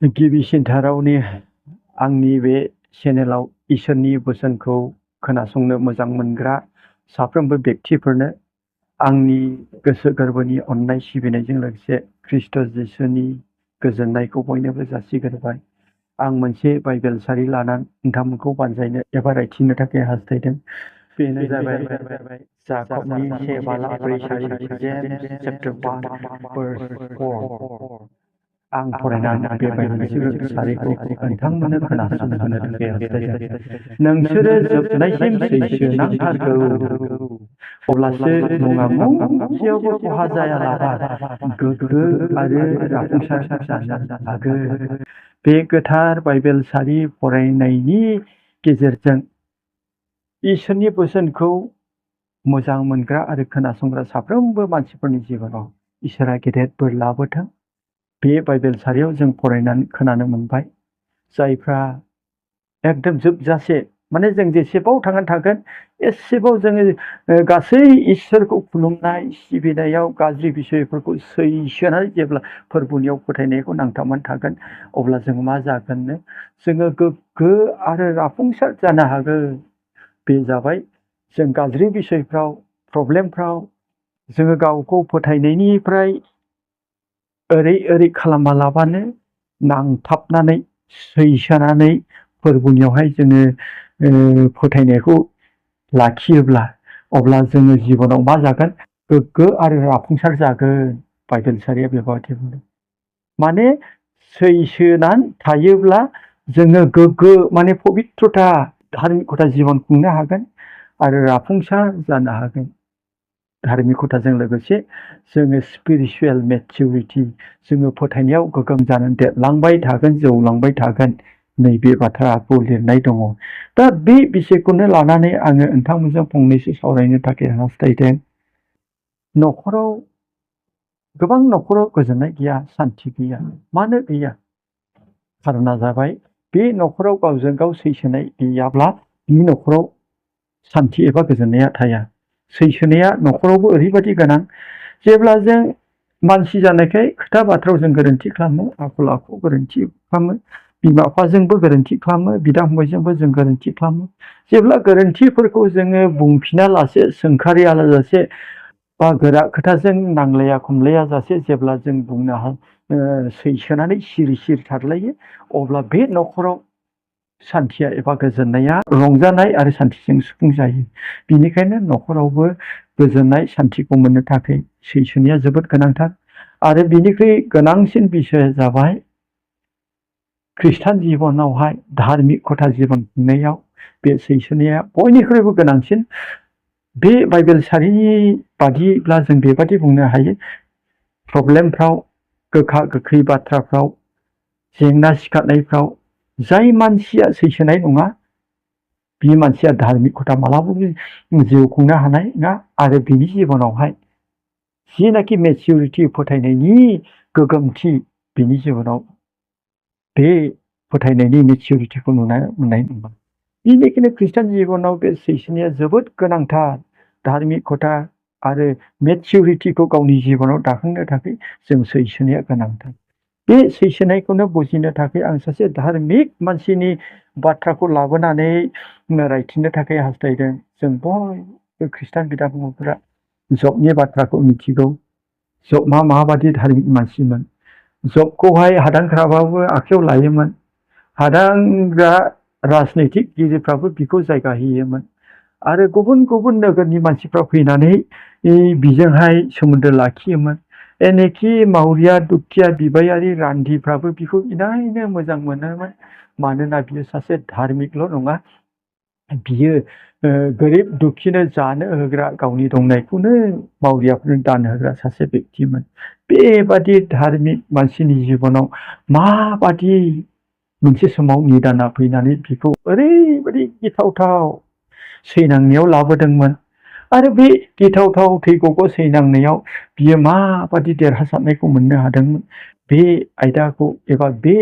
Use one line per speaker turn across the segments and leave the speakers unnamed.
गिबिसिनथारावनो आंनि बे चेनेलाव इसोरनि बोसोनखौ खोनासंनो मोजां मोनग्रा साफ्रोमबो व्यक्तिफोरनो आंनि गोसो गोरबोनि अननाय सिबिनायजों लोगोसे ख्रीष्ट जिसुनि गोजोननायखौ बयनोबो जासिग्रोबाय। आं मोनसे बाइबेल सारि लानानै नोंथांमोनखौ बानजायनो एबा रायथिनो थाखाय हास्थायदों। बेनो जाबाय जाकबनि 2:3 सारि जेम्स चैप्टार 1 verse 4। आं फरायनानै बे बाइबेल सारिखौ नोंथांमोननो खोनासंनो होनो थाखाय हास्थायदों। नोंसोरो जोबनायसिम सैसो नांथारगौ, अब्लासो नङा मोनसेयावबो खहा जायालाबा गोग्गो आरो जाफुंसार जानो हागोन। बे गोथार बाइबेल सारि फरायनायनि गेजेरजों इसोरनि बोसोनखौ मोजां मोनग्रा आरो खोनासंग्रा साफ्रोमबो मानसिफोरनि जिबनाव इसोरा गेदेर बोर लाबोथों। बे बाइबेल सारियाव जों फरायनानै खोनानो मोनबाय, जायफ्रा एकदम जोबजासे माने जों जेसेबां थांनानै थागोन एसेबां जोङो गासै इसोरखौ खुलुमनाय सिबिनायाव गाज्रि बिसयफोरखौ सैसोनानै जेब्ला फोरबोनियाव फोथायनायखौ नांथाबनानै थागोन, अब्ला जों मा जागोननो जोङो गोग्गो आरो जाफुंसार जानो हागोन। बे जाबाय जों गाज्रि बिसयफ्राव प्रब्लेमफ्राव जोङो गावखौ फोथायनायनिफ्राय ओरै खालामालाबानो नांथाबनानै सैसोनानै फोरबोनियावहाय जोङो फोथायनायखौ लाखियोब्ला अब्ला जोङो जिबनाव मा जागोन, गोग्गो आरो जाफुंसार जागोन। बाइबेल सारिया बेबादि बुंदों। माने सैसोनानै थायोब्ला जोङो गोग्गो माने पबित्रता धार्मिकता जीवन खुंनो हागोन आरो जाफुंसार जानो हागोन। धार्मिकताजों लोगोसे जोङो स्पिरिचुवेल मेच्युरिटि, जोङो फोथायनायाव गोग्गोम जानानै देरलांबाय थागोन, जौलांबाय थागोन। नैबे बाथ्राखौ लिरनाय दङ। दा बे बिषयखौनो लानानै आङो नोंथांमोनजों फंनैसो सावरायनो थाखाय हास्थायदों। न'खराव गोबां न'खराव गोजोननाय गैया, सान्थि गैया। मानो गैया? खारना जाबाय बे न'खराव गावजों गाव सैसोनाय गैयाब्ला बे न'खराव सान्थि एबा गोजोननाया थाया। सैसोनाया न'खरावबो ओरैबायदि गोनां, जेब्ला जों मानसि जानायखाय खोथा बाथ्रायाव जों गोरोन्थि खालामो, आखल आखुआव गोरोन्थि खालामो, बिमा बिफाजोंबो गोरोन्थि खालामो, बिदा फंबायजोंबो जों गोरोन्थि खालामो। जेब्ला गोरोन्थिफोरखौ जोङो बुंफिना लासे, सोंखारिया लासे बा गोरा खोथाजों नांलाया खमलाया जासे जेब्ला जों बुंनो सैसोनानै सिरि सिरि थादलायो, अब्ला बे न'खराव सान्थिया एबा गोजोननाया रंजानाय आरो सान्थिजों सुफुं जायो। बिनिखायनो न'खरावबो गोजोननाय सान्थिखौ मोननो थाखाय सैसोनाया जोबोद गोनांथार। आरो बिनिख्रुइ गोनांसिन बिषया जाबाय ख्रिस्टान जीवनावहाय धार्मिकता जीवन खुंनायाव बे सैसोनाया बयनिख्रुइबो गोनांसिन। बे बाइबेल सारिनि बादिब्ला जों बेबादि बुंनो हायो, प्रब्लेमफ्राव, गोखा गोखै बाथ्राफ्राव, जेंना सिखारनायफ्राव जाय मानसिया सैसोनाय नङा, बे मानसिया धार्मिकता मालाबाबो जिउ खुंनो हानाय नङा। आरो बिनि जिबनावहाय जिनाखि मेच्युरिटि, फोथायनायनि गोगोमथि, बिनि जिबनाव बे फोथायनायनि मेच्युरिटिखौ नुनो मोननाय नङा। बेनिखायनो ख्रिस्टान जीवनाव बे सैसोनाया जोबोद गोनांथार। धार्मिकता आरो मेच्युरिटिखौ गावनि जिबनाव दाखांनो थाखाय जों सैसोनाया गोनांथार। बे सैसोनायखौनो बुजिनो थाखाय आं सासे धार्मिक मानसिनि बाथ्राखौ लाबोनानै रायथिनो थाखाय हास्थायदों। जों बयबो ख्रिस्टान बिदा फंबायफोरा जबनि बाथ्राखौ मिथिगौ। जबआ माबादि धार्मिक मानसिमोन। जबखौहाय हादानग्राबाबो आखायाव लायोमोन, हादानग्रा राजनितिकगिरिफ्राबो बिखौ जायगा होयोमोन। आरो गुबुन गुबुन नोगोरनि मानसिफ्रा फैनानै बिजोंहाय सोमोन्दो लाखियोमोन। एनेखि मावरिया दुखिया बिबायारि रान्दिफ्राबो बिखौ इनायनो मोजां मोनोमोन। मानोना बियो सासे धार्मिकल' नङा, बियो गोरिब दुखिनो जानो होग्रा, गावनि दंनायखौनो मावरियाफोरनो दान होग्रा सासे व्यक्तिमोन। बेबादि धार्मिक मानसिनि जिबनाव माबादि मोनसे समाव निदाना फैनानै बिखौ ओरैबायदि गिथावथाव सैनांनायाव लाबोदोंमोन। आरो बे गिथावथाव थैग'गौ सैनांनायाव बियो माबादि देरहासारनायखौ मोननो हादोंमोन, बे आयदाखौ एबा बे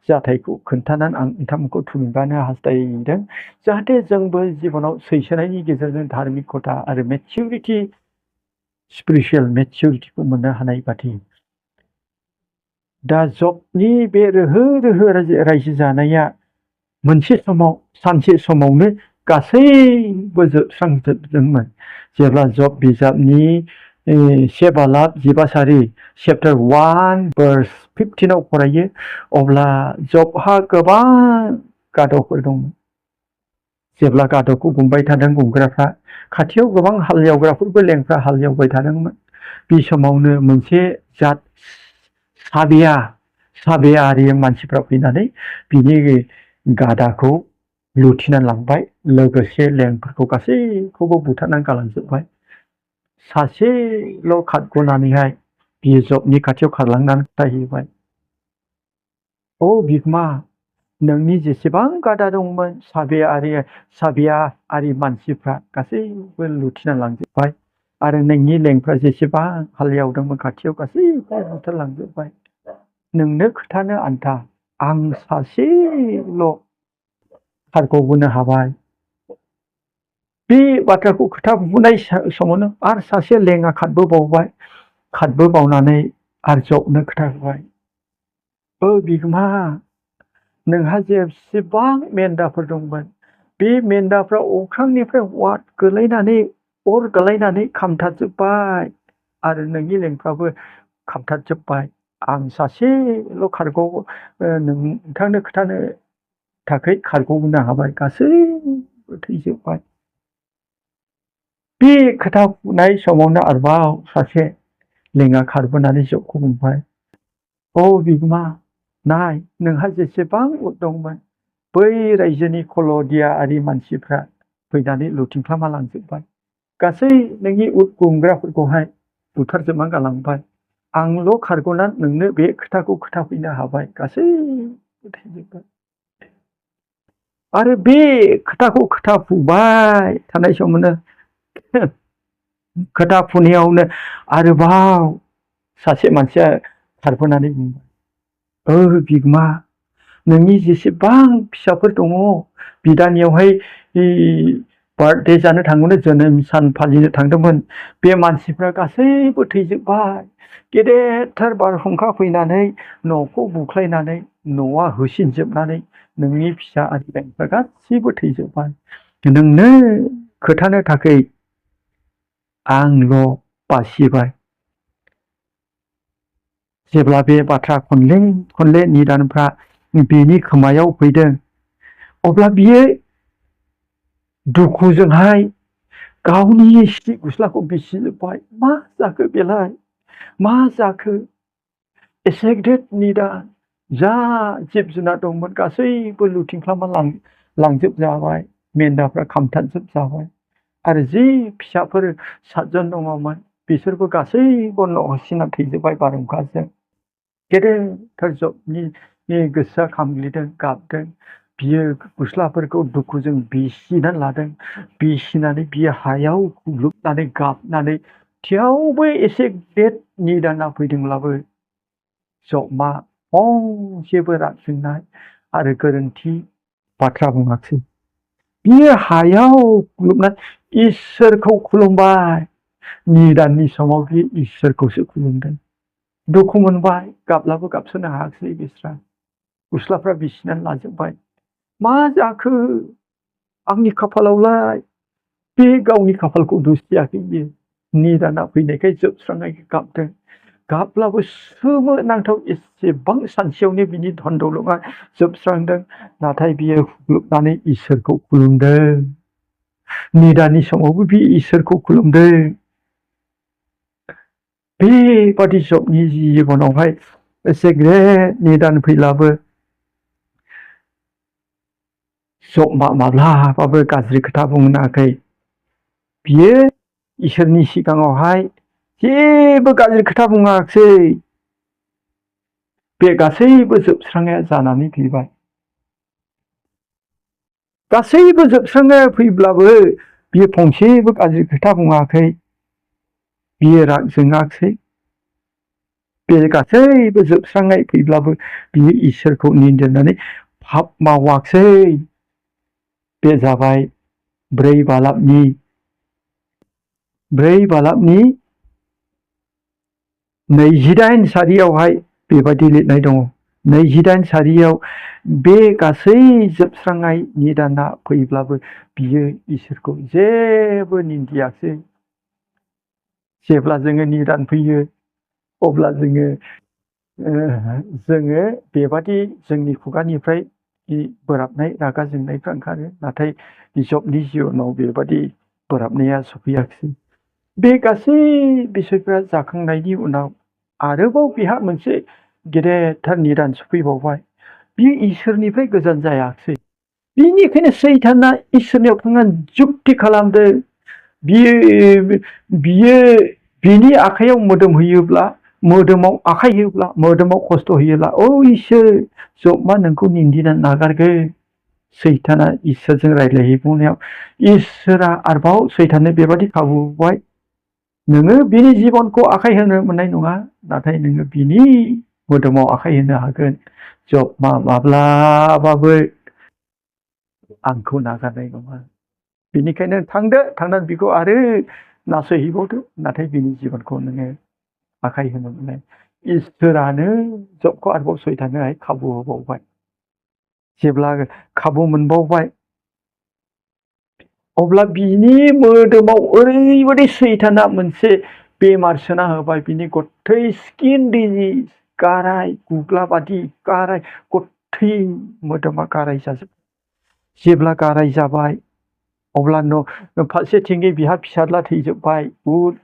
जाथायखौ खोन्थानानै आं नोंथांमोनखौ थुलुंगानो हास्थायदों, जाहाथे जोंबो जिबनाव सैसोनायनि गेजेरजों धार्मिकता आरो मेच्युरिटि, स्पिरिचुवेल मेच्युरिटिखौ मोननो हानाय बादि। दा जबनि बे रोहो रोहो रायजो जानाया मोनसे समाव सानसे समावनो गासैबो जोबस्रांजोबदोंमोन जेब्ला जब बिजाबनि 7 बालाब 15 सारि चेप्टार 1 verse 15 फरायो अब्ला जबहा गोबां गादबफोर दंमोन जेब्ला गादबखौ गुमबाय थादों गुमग्राफ्रा खाथियाव गोबां हाल एवग्राफोरबो लेंफ्रा हाल एवबाय थादोंमोन बे समावनो मोनसे जात साबियारि मानसिफ्रा फैनानै बिनि गादाखौ लुथिनानै लांबाय लोगोसे लेंफोरखौ गासैखौबो बुथारनानै गालांजोबबाय सासेल' खारग'नानैहाय बियो जबनि खाथियाव खारलांनानै थाहैबाय ओ बिगोमा नोंनि जेसेबां गादा दंमोन साबियारि मानसिफ्रा गासैबो लुथिनानै लांजोबबाय आरो नोंनि लेंफ्रा जेसेबां हाल एवदोंमोन खाथियाव गासैबो बुथारलांजोबबाय नोंनो खोथानो आन्था आं सासेल' खारग'बोनो हाबाय बे बाथ्राखौ खोथाबोनाय समावनो आरो सासे लेङा खारबोबावनानै आरो जबनो खोथा होबाय ओ बिगोमा नोंहा जेसेबां मेन्दाफोर दंमोन बे मेन्दाफ्रा अख्रांनिफ्राय अर गोलैनानै खामथाबजोबबाय आरो नोंनि लेंफ्राबो खामथाबजोबबाय आं सासेल' नोंथांनो खोथानो थाखाय खारग'नो हाबाय गासैबो थैजोबबाय बे खोथा बुंनाय समावनो आरोबाव सासे लेङा खारबोनानै जबखौ बुंबाय ओ बिगोमा नाय नोंहा जेसेबां उट दंमोन बै रायजोनि कलदियाआरि मानसिफ्रा फैनानै लुथिंख्लामा लांजोबबाय गासै नोंनि उट गुमग्राफोरखौहाय बुथारजोबना गालांबाय आंल' खारग'नानै नोंनो बे खोथाखौ खोथाफैनो हाबाय गासैबो थैजोबबाय आरो बे खोथाखौ खोथाफुबाय थानाय समावनो खोथा फुनायावनो आरोबाव सासे मानसिया खारबोनानै बुंबाय ओ बिगोमा नोंनि जेसेबां फिसाफोर दङ बिदानियावहाय बार्थडे जानो थांदोंमोन जोनोम सान फालिनो थांदोंमोन बे मानसिफ्रा गासैबो थैजोबबाय गेदेरथार बारहुंखा फैनानै न'खौ बुख्लायनानै न'आ होसिनजोबनानै नोंनि फिसा आरिफ्रा गासैबो थैजोबबाय नोंनो खोथानो थाखाय आंल' बासिबाय जेब्ला बे बाथ्रा खनले निदानफ्रा बिनि खोमायाव फैदों अब्ला बियो दुखुजोंहाय गावनि सि गस्लाखौ बिसिजोबबाय मा जाखो बेलाय मा जाखो एसे गिदिर निदान जा जिब जुनार दंमोन गासैबो लुथिंख्लामा लांजोबजाबाय मेन्दाफ्रा खामथाबजोबजाबाय आरो जि फिसाफोर 7 जन दङमोन बिसोरबो गासैबो न'सिना थैजोबबाय बारहुंखाजों गेदेरथार जबनि गोसोआ खामग्लिदों गाबदों बियो गस्लाफोरखौ दुखुजों बिसिनानै लादों बिसिनानै बियो हायाव खुग्लुबनानै गाबनानै थेवबो एसे गिदिर निदाना फैदोंब्लाबो जबा फंसेबो रागजोंनाय आरो गोरोन्थि बाथ्रा बुङाखै बियो हायाव खुग्लुबनानै इसोरखौ खुलुमबाय निदाननि समाव बे इसोरखौसो खुलुमदों दुखु मोनबाय गाबलाबो गाबसोनो हायाखिसै बिस्रा गस्लाफ्रा बिसिनानै लाजोबबाय मा जाखो आंनि खाफालावलाय बे गावनि खाफालखौ दुसियाखै बियो निदाना फैनायखाय जोबस्रांनायखाय गाबदों गाबब्लाबो सोमोनांथाव एसेबां सानसेयावनो बिनि धन दौलतआ जोबस्रांदों नाथाय बियो खुग्लुबनानै इसोरखौ खुलुमदों निदाननि समावबो बे इसोरखौ खुलुमदों बेबादि जबनि जिबनावहाय एसे गिदिर निदान फैब्लाबो जबा माब्लाबाबो गाज्रि खोथा बुङाखै बियो इसोरनि सिगाङावहाय जेबो गाज्रि खोथा बुङाखिसै बे गासैबो जोबस्रांनाया जानानै फैबाय गासैबो जोबस्रांनाया फैब्लाबो बियो फंसेबो गाज्रि खोथा बुङाखै बियो राग जोङाखै बे गासैबो जोबस्रांनाय फैब्लाबो बियो इसोरखौ निन्दिनानै पाप मावाखिसै बे जाबाय 4 बालाबनि 28 सारियावहाय बेबायदि लिरनाय दङ। 28 सारियाव बे गासै जोबस्रांनाय निदाना फैब्लाबो बियो इसोरखौ जेबो निन्दियाखै। जेब्ला जोङो निदान फैयो अब्ला जोङो बेबादि जोंनि खुगानिफ्राय बोराबनाय रागा जोंनायफ्रा ओंखारो, नाथाय जबनि जिउनाव बेबादि बोराबनाया सफैयाखिसै। बे गासै बिसयफ्रा जाखांनायनि उनाव आरोबाव बिहा मोनसे गेदेरथार निदान सफैबावबाय। बियो इसोरनिफ्राय गोजान जायाखिसै। बिनिखायनो सैताना इसोरनियाव थांनानै जुक्ति खालामदों। बियो बिनि आखाइयाव मोदोम होयोब्ला, मोदोमाव आखाइ होयोब्ला, मोदोमाव खस्थ' होयोब्ला, इसोर जबमा नोंखौ निन्दिनानै नागारगोन। सैताना इसोरजों रायज्लायहैबावनायाव इसोरा आरोबाव सैताननो बेबादि खाबु होबाय, नोङो बिनि जिबनखौ आखाइ होनो मोननाय नङा, नाथाय नोङो बिनि मोदोमाव आखाइ होनो हागोन। जबमा माब्लाबाबो आंखौ नागारनाय नङा। बेनिखायनो थांदो, थांनानै बिखौ आरो नासयहैबावदो, नाथाय बिनि जिबनखौ नोङो आखाइ होनो मोननाय। इसोरानो जबखौ आरोबाव सैताननोहाय खाबु होबावबाय। जेब्ला खाबु मोनबावबाय अब्ला बिनि मोदोमाव ओरैबायदि सैताना मोनसे बेमार सोना होबाय। बिनि गथै स्किन डिजिज, गाराय गुग्ला बादि गाराय, गथै मोदोमा गाराय जाजोब। जेब्ला गाराय जाबाय अब्ला फारसेथिङै बिहा फिसाज्ला थैजोब्बाय।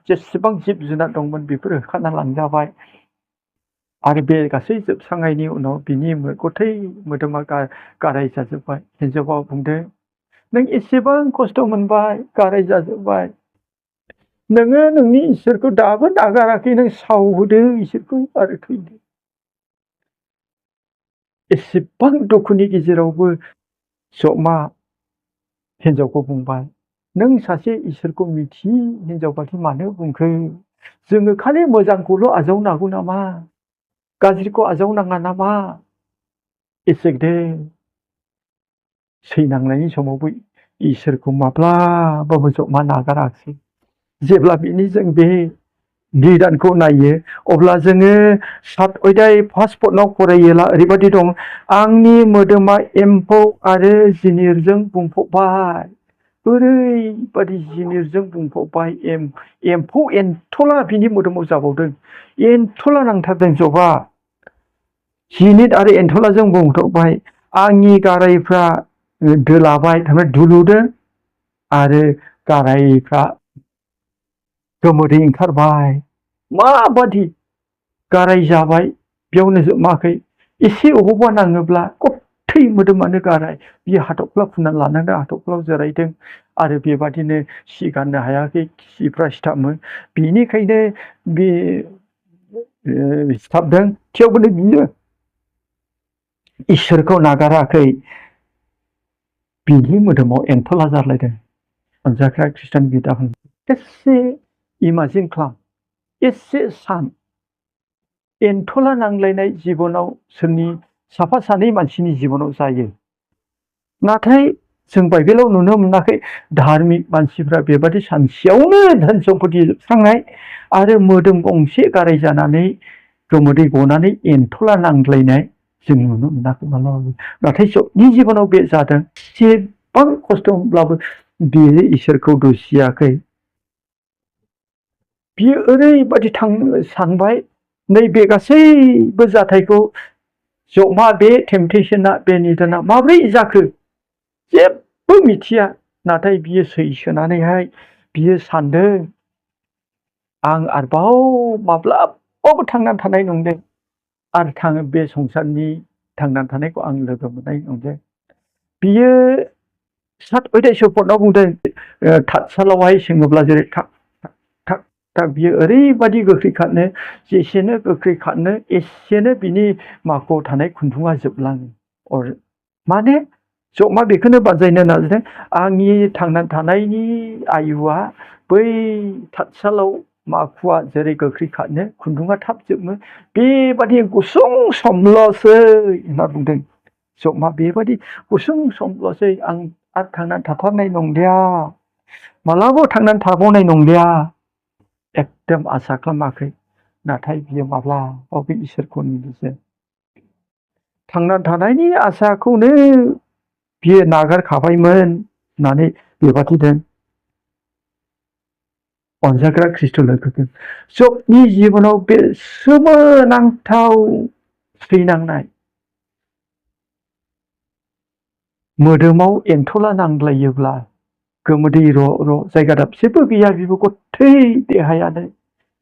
जेसेबां जिब जुनार दंमोन बेफोर होखारना लांजाबाय। आरो बे गासै जोबस्रांनायनि उनाव बिनि गथै मोदोमा गाराय जाजोब्बाय। हिन्जावा बुंदों, नों एसेबां खस्थ' मोनबाय, गाराय जाजोब्बाय, नोङो नोंनि इसोरखौ दाबो नागाराखै, नों सावहोदो इसोरखौ आरो थैदो। एसेबां दुखुनि गेजेरावबो जबमा हिन्जावखौ बुंबाय, नों सासे इसोरखौ मिथियै हिन्जाव बादि मानो बुंखो? जोङो खालि मोजांखौल' आजावनांगौ नामा? गाज्रिखौ आजावनाङा नामा? एसेदे सैनांनायनि समावबो इसोरखौ माब्लाबाबो जबमा नागाराखिसै। जेब्ला बिनि जों बे निदानखौ नायो अब्ला जोङो 7 अध्याय 1 पदनाव फरायोब्ला ओरैबायदि दं, आंनि मोदोमा एम्फौ आरो जिनिरजों बुंफबबाय। ओरैबायदि जिनिरजों बुंफबबाय, एम्फौ एन्थला बिनि मोदोमाव जाबावदों। एन्थला नांथारदों जबा, जिनिर आरो एन्थलाजों बुंफबबाय। आंनि गारायफ्रा दोलाबाय, थारमाने दुलुदों, आरो गारायफ्रा गोमोदै ओंखारबाय। माबादि गाराय जाबाय, बेयावनो जोबाखै। एसे अबावबा नाङोब्ला गथै मोदोमानो गाराय। बियो हाथफ्ला फुननानै लानांदों, हाथफ्लायाव जिरायदों, आरो बेबादिनो सि गाननो हायाखै, सिफ्रा सिथाबो। बेनिखायनो बे सिथाबदों, थेवबोनो बियो इसोरखौ नागाराखै। बिनि मोदोमाव एन्थला जालायदों। अनजाग्रा खृष्टान बिदाफोर, एसे इमाजिन खालाम, एसे सान एन्थला नांलायनाय जिबनाव सोरनि साफा सानै मानसिनि जिबनाव जायो। नाथाय जों बाइबेलाव नुनो मोनाखै धार्मिक मानसिफ्रा बेबादि सानसेयावनो धोन सम्पति जोबस्रांनाय आरो मोदोम गंसे गाराय जानानै गोमोदै गनानै एन्थला नांलायनाय जों नुनो मोनाखै मालाबाबो। नाथाय जबनि जिबनाव बे जादों। जेसेबां खस्थ' होनब्लाबो बियो इसोरखौ दुसियाखै। बियो ओरैबादि सानबाय, नैबे गासैबो जाथायखौ जबमा बे टेम्पटेसना, बे निदाना माब्रै जाखो जेबो मिथिया। नाथाय बियो सैसोनानैहाय बियो सानदों, आं आरोबाव माब्लाबाबो थांनानै थानाय नंदों, आरो बे संसारनि थांनानै थानायखौ आं लोगो मोननाय नंदों। बियो 7 अध्याय पदनाव बुंदों, ताथसालावहाय सोङोब्ला जेरै थाक थाक थाक बियो ओरैबादि गोख्रै खारनो, जेसेनो गोख्रै खारनो एसेनो बिनि माखुआव थानाय खुन्दुङा जोबलाङो। माने जबमा बेखौनो बाजायनो नाजादों, आंनि थांनानै थानायनि आयुआ बै ताथसालाव माखुआ जेरै गोख्रै खारनो, खुन्दुङा थाब जोबनो, बेबादि गुसुं समल'सै होनना बुंदों। जबमा बेबादि गुसुं समल'सै, आं आरो थांनानै थाथारनाय नंलिया, मालाबाबो थांनानै थाबावनाय नंलिया। एकदम आसा खालामाखै। नाथाय बियो माब्लाबाबो इसोरखौ मिनियो। थांना थानायनि आसाखौनो बियो नागारखाबायमोन होननानै बेबादिनो अनजाग्रा ख्रिस्ट' लोगोफोर, जबनि जिबनाव बे सोमोनांथाव सैनांनाय, मोदोमाव एंथ'ला नांलायोब्ला गोमोदै र' जायगा दाबसेबो गैया, बेबो गथै देहायानो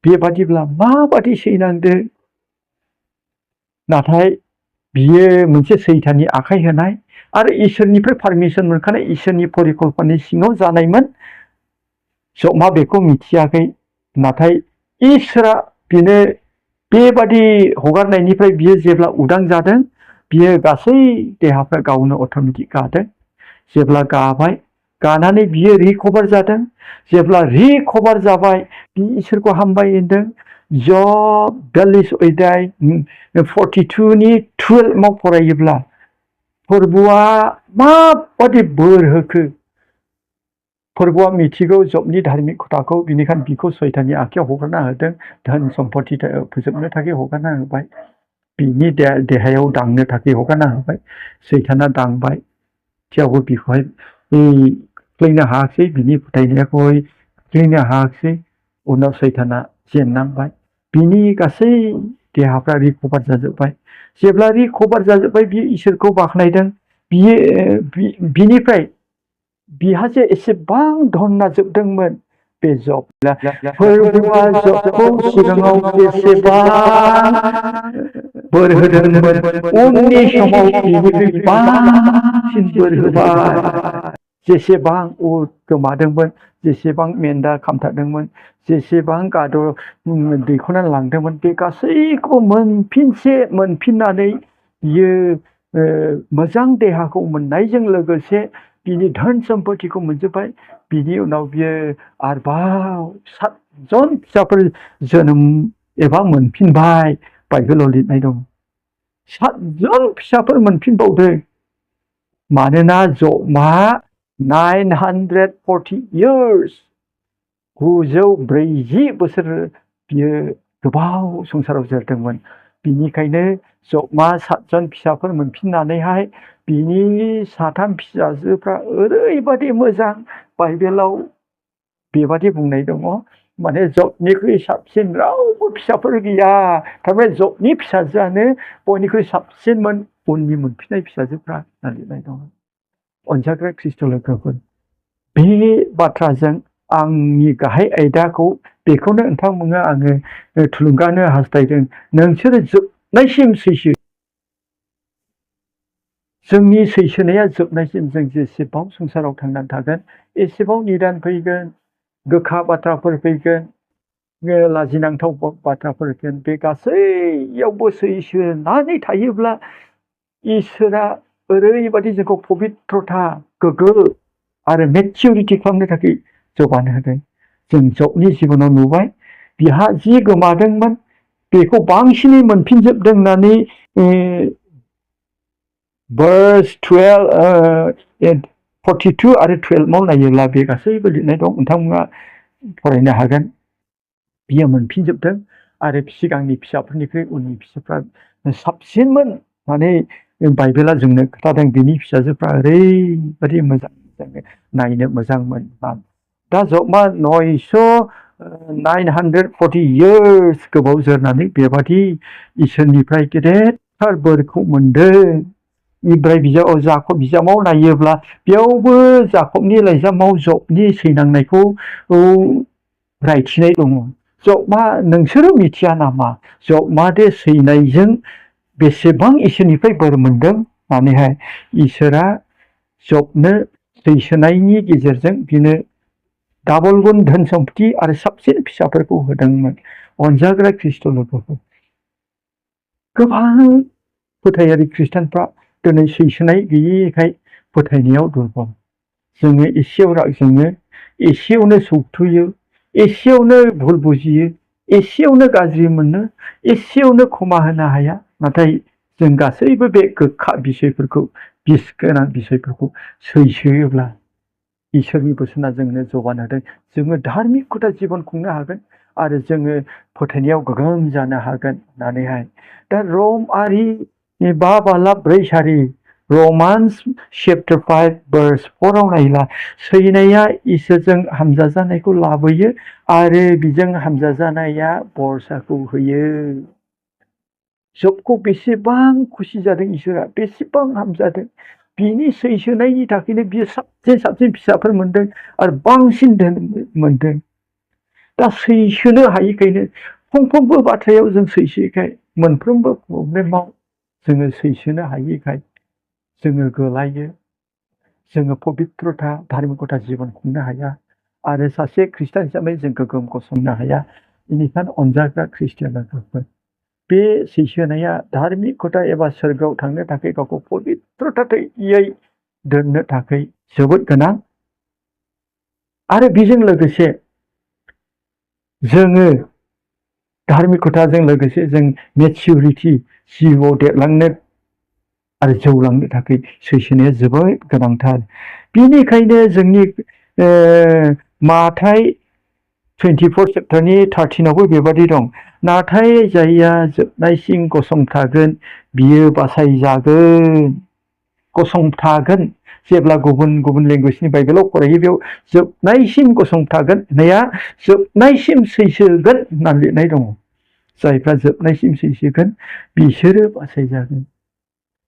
बेबादिब्ला माबादि सैनांदो। नाथाय बियो मोनसे सैताननि आखाइ होनाय आरो इसोरनिफ्राय पारमिसन मोनखानाय, इसोरनि परिकल्पनानि सिङाव जानायमोन। जबआ बेखौ मिथियाखै, नाथाय इसोरा बिनो बेबादि हगारनायनिफ्राय बियो जेब्ला उदां जादों, बियो गासै देहाफ्रा गावनो अट'मेटिक गादों। जेब्ला गाबाय, गानानै बियो रिकभार जादों। जेब्ला रिकभार जाबाय, बि इसोरखौ हामबाय होनदों। जब 42 अध्याय 42 नि 12 फरायोब्ला फोरबुआ माबादि बोर होखो, फोरबुआ मिथिगौ जबनि धार्मिकताखौ, बिनिखायनो बिखौ सैताननि आखायाव हगारना होदों। धोन सम्पति फोजोबनो थाखाय हगारना होबाय, बिनि देहायाव दांनो थाखाय हगारना होबाय। सैताना दांबाय, थेवबो बिखौहाय खोख्लैनो हायाखिसै, बिनि फोथायनायखौहाय खोख्लैनो हायाखिसै। उनाव सैताना जेननांबाय, बिनि गासै देहाफ्रा रिकभार जाजोब्बाय। जेब्ला रिकभार जाजोब्बाय, बियो इसोरखौ बाख्नायदों। बिनिफ्राय बिहा जे एसेबां धना जोबदोंमोन, बे जब फोरबुआ जबखौ सिगाङाव जेसेबां बोर होदोंमोन, उननि समाव बिनिख्रुइ बांसिन बोर होबाय। जेसेबां गोमादोंमोन, जेसेबां मेन्दा खामथादोंमोन, जेसेबां गादर दैखोना लांदोंमोन, बे गासैखौबो मोनफिननानै बियो मोजां देहाखौ मोननायजों लोगोसे बिनि धोन सम्पतिखौ मोनजोब्बाय। बिनि उनाव बियो आरोबाव 7 जन फिसाफोर जोनोम एबा मोनफिनबाय, बाइबेलाव लिरनाय दं। 7 जन फिसाफोर मोनफिनबावदों। मानोना जबआ 940 years 940 बोसोर बियो गोबाव संसाराव जोरदोंमोन। बिनिखायनो जबआ 7 जन फिसाफोर मोनफिननानैहाय बिनि 3 फिसाजोफ्रा ओरैबादि मोजां, बाइबेलाव बेबादि बुंनाय दङ, माने जबनिख्रुइ साबसिन रावबो फिसाफोर गैया। थारमाने जबनि फिसाजोआनो बयनिख्रुइ साबसिनमोन उननि मोनफिननाय फिसाजोफ्रा होनना लिरनाय दङ। अनजाग्रा ख्रिस्ट' लोगोफोर, बे बाथ्राजों आंनि गाहाय आयदाखौ बेखौनो नोंथांमोननो आङो थुलुंगानो हास्थायदों। नोंसोरो जोबनायसिम सैसो, जोंनि सैसोनाया जोबनायसिम, जों जेसेबां संसाराव थांनानै थागोन, एसेबां निदान फैगोन, गोखा बाथ्राफोर फैगोन, लाजिनांथाव बाथ्राफोर फैगोन। बे गासैयावबो सैसोनानै थायोब्ला इसोरा ओरैबादि जोंखौ पबित्रता, गोग्गो आरो मेच्युरिटि खालामनो थाखाय जौगानो होदों। जों जबनि जिबनाव नुबाय, बिहा जि गोमादोंमोन बेखौ बांसिनै मोनफिनजोबदों होननानै verse 12 42 आरो 12 नायोब्ला बे गासैबो लिरनाय दं, नोंथांमोना फरायनो हागोन। बियो मोनफिनजोबदों आरो सिगांनि फिसाफोरनिख्रुइ उननि फिसाफ्रा साबसिनमोन होननानै बाइबेला जोंनो खोन्थादों। बिनि फिसाजोफ्रा ओरैबादि मोजां, नायनो मोजांमोन। दा जबआ 940 years गोबाव जोरनानै बेबादि इसोरनिफ्राय गेदेरथार बोरखौ मोनदों। इब्राय बिजाबाव, जाकब बिजाबाव नायोब्ला बेयावबो जाकबनि लाइजामाव जबनि सैनांनायखौ रायथिनाय दङ। जबआ नोंसोरो मिथिया नामा, जबआ दे सैनायजों बेसेबां इसोरनिफ्राय बोर मोनदों होननानैहाय। इसोरा जबनो सैसोनायनि गेजेरजों बिनो डाबल गुन धोन सम्पति आरो साबसिन फिसाफोरखौ होदोंमोन। अनजाग्रा ख्रिस्ट' लोगोफोर, गोबां फोथायारि खृष्टानफ्रा दिनै सैसोनाय गैयिखाय फोथायनायाव दुरबल। जोङो एसेयाव राग जोङो, एसेयावनो सौथुयो, एसेयावनो भुल बुजियो, एसेयावनो गाज्रि मोनो, एसेयावनो क्षमा होनो हाया। नाथाय जों गासैबो बे गोखा बिसयफोरखौ, बिस गोनां बिसयफोरखौ सैसोयोब्ला इसोरनि बोसोना जोंनो जौगानो होदों। जोङो धार्मिकता जिबन खुंनो हागोन आरो जोङो फोथायनायाव गोग्गोम जानो हागोन होननानैहाय दा रमारि 5:4 रमान्स चैप्टार 5 verse 4 आव नायला सैनाया इसोरजों हामजा जानायखौ लाबोयो आरो बिजों हामजा जानाया बरसाखौ होयो जबखौ बेसेबां खुसि जादों इसोरा बेसेबां हामजादों बिनि सैसोनायनि थाखायनो बियो साबसिन फिसाफोर मोनदों आरो बांसिन धोन मोनदों दा सैसोनो हायिखायनो फंफ्रोमबो बाथ्रायाव जों सैसोयैखाय मोनफ्रोमबो प्रब्लेमाव जोङो सैसोनो हायिखाय जोङो गोलायो जोङो पबित्रता धार्मिकता जीवन खुंनो हाया आरो सासे खृष्टान हिसाबै जों गोग्गोम गसंनो हाया बेनिखायनो अनजाग्रा खृष्टियानफोर बे सैसोनाया धार्मिकता एबा सोरगोआव थांनो थाखाय गावखौ पबित्रतायै दोननो थाखाय जोबोद गोनां आरो बेजों लोगोसे जोङो धार्मिकताजों लोगोसे जों मेच्युरिटि जिउआव देरलांनो आरो जौलांनो थाखाय सैसोनाया जोबोद गोनांथार बेनिखायनो जोंनि माथाय 24 चैप्टारनि 13आवबो बेबादि दं नाथाय जायहा जोबनायसिम गसंथागोन बियो बासायजागोन गसंथागोन जेब्ला गुबुन लेंगुवेजनि बाइबेलाव फरायो बेयाव जोबनायसिम गसंथागोन होननाया जोबनायसिम सैसोगोन होननानै लिरनाय दङ जायफ्रा जोबनायसिम सैसोगोन बिसोरो बासायजागोन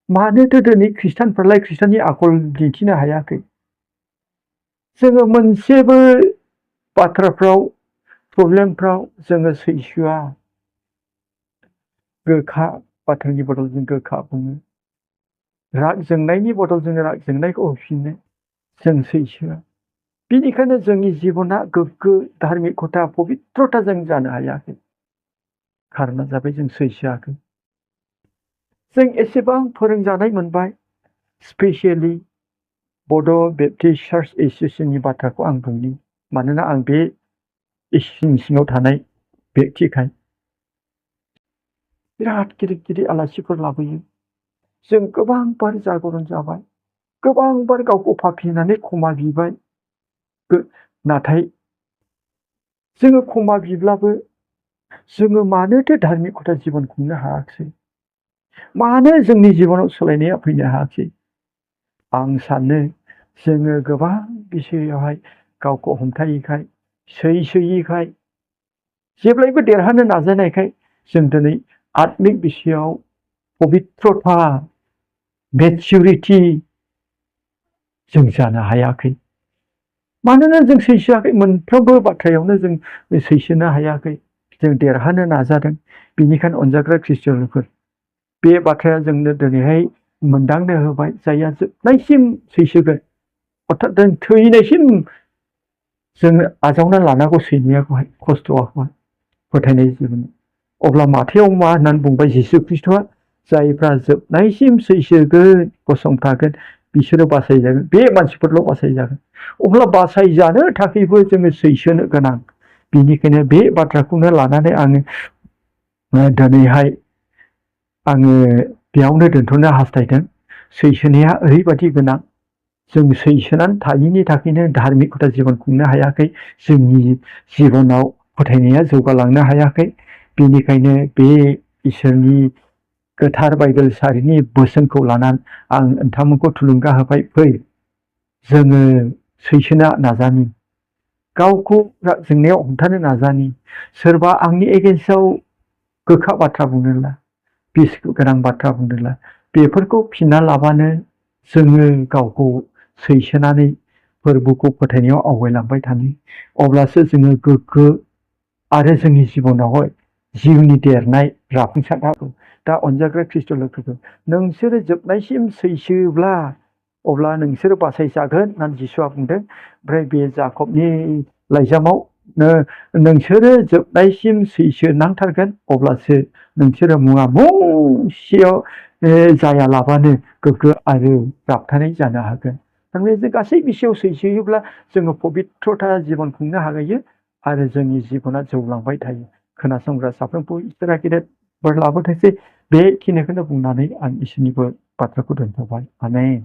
मानोथो दिनै खृष्टानफोरालाय खृष्टाननि आखल दिन्थिनो हायाखै जोङो मोनसेबो बाथ्राफ्राव प्रब्लेमफ्राव जोङो सैसोआ गोखा बाथ्रानि बदल जों गोखा बुङो राग जोंनायनि बदल जोङो राग जोंनायखौ होफिनो जों सैसोआ बेनिखायनो जोंनि जिबना गोग्गो धार्मिकता पबित्रता जों जानो हायाखै खारना जाबाय जों सैसोआखै जों एसेबां फोरोंजानाय मोनबाय स्पेसियेलि बड' बेप्टिस्ट चार्च एस'सिएशननि बाथ्राखौ आं बुंनि मानोना आं बे एस'सिएशननि सिङाव थानाय बेक्तिखाय बिराद गिदिर आलासिफोर लाबोयो जों गोबांबार जागरण जाबाय गोबांबार गावखौ पापि होननानै क्षमा बिबाय नाथाय जोङो क्षमा बिब्लाबो जोङो मानोथो धार्मिकता जीवन खुंनो हायाखै मानो जोंनि जिबनाव सोलायनाया फैनो हायाखै आं सानो जोङो गोबां बिसयावहाय गावखौ हमथायैखाय सैसोयैखाय जेब्लायबो देरहानो नाजानायखाय जों दिनै आत्मिक बिसयाव पबित्रता मेच्युरिटि जों जानो हायाखै मानोना जों सैसोआखै मोनफ्रोमबो बाथ्रायावनो जों सैसोनो हायाखै जों देरहानो नाजादों बेनिखायनो अनजाग्रा खृष्टियानफोर बे बाथ्राया जोंनो दिनैहाय मोनदांनो होबाय जायहा जोबनायसिम सैसोगोन अर्थात जों थैनायसिम जों आजावना लानांगौ सैनायाखौहाय खस्थ'आखौहाय फोथायनाय जीवन अब्ला माथायाव मा होननानै बुंबाय जिसु ख्रिस्ट'आ जायफ्रा जोबनायसिम सैसोगोन गसंथागोन बिसोरो बासायजागोन बे मानसिफोरल' बासायजागोन अब्ला बासायजानो थाखायबो जोङो सैसोनो गोनां बेनिखायनो बे बाथ्राखौनो लानानै आङो दिनैहाय आङो बेयावनो दोनथ'नो हास्थायदों सैसोनाया ओरैबादि गोनां जों सैसोनानै थायैनि थाखायनो धार्मिकता जीवन खुंनो हायाखै जोंनि जिबनाव फोथायनाया जौगालांनो हायाखै बेनिखायनो बे इसोरनि गोथार बाइबेल सारिनि बोसोनखौ लानानै आं नोंथांमोनखौ थुलुंगा होबाय फै जोङो सैसोनो नाजानि गावखौ जोंनायाव हमथानो नाजानि सोरबा आंनि एगेन्स्टआव गोखा बाथ्रा बुंदोंला बिस गोनां बाथ्रा बुंदोंला बेफोरखौ फिनना लाबानो जोङो गावखौ सैसोनानै फोरबोखौ फोथायनायाव आवगायलांबाय थानि अब्लासो जोङो गोग्गो आरो जोंनि जिबनावहाय जिउनि देरनाय राफुंसारनांगौ दा अनजाग्रा खृष्ट लोगोफोर नोंसोरो जोबनायसिम सैसोब्ला अब्ला नोंसोरो बासायजागोन होननानै जिसुआ बुंदों ओमफ्राय बे जाकबनि लाइजामाव नोंसोरो जोबनायसिम सैसो नांथारगोन अब्लासो नोंसोरो मुङा मुंसेयाव जायालाबानो गोग्गो आरो राबथानाय जानो हागोन थारमाने जों गासै बिसयाव सैसोयोब्ला जोङो पबित्रता जीवन खुंनो हायो आरो जोंनि जिबना जौलांबाय थायो खोनासंग्रा साफ्रोमबो इसोरा गेदेर बोर लाबोथोंसै बेखिनिखौनो बुंनानै आं इसोरनिबो बाथ्राखौ दोनथ'बाय आमेन।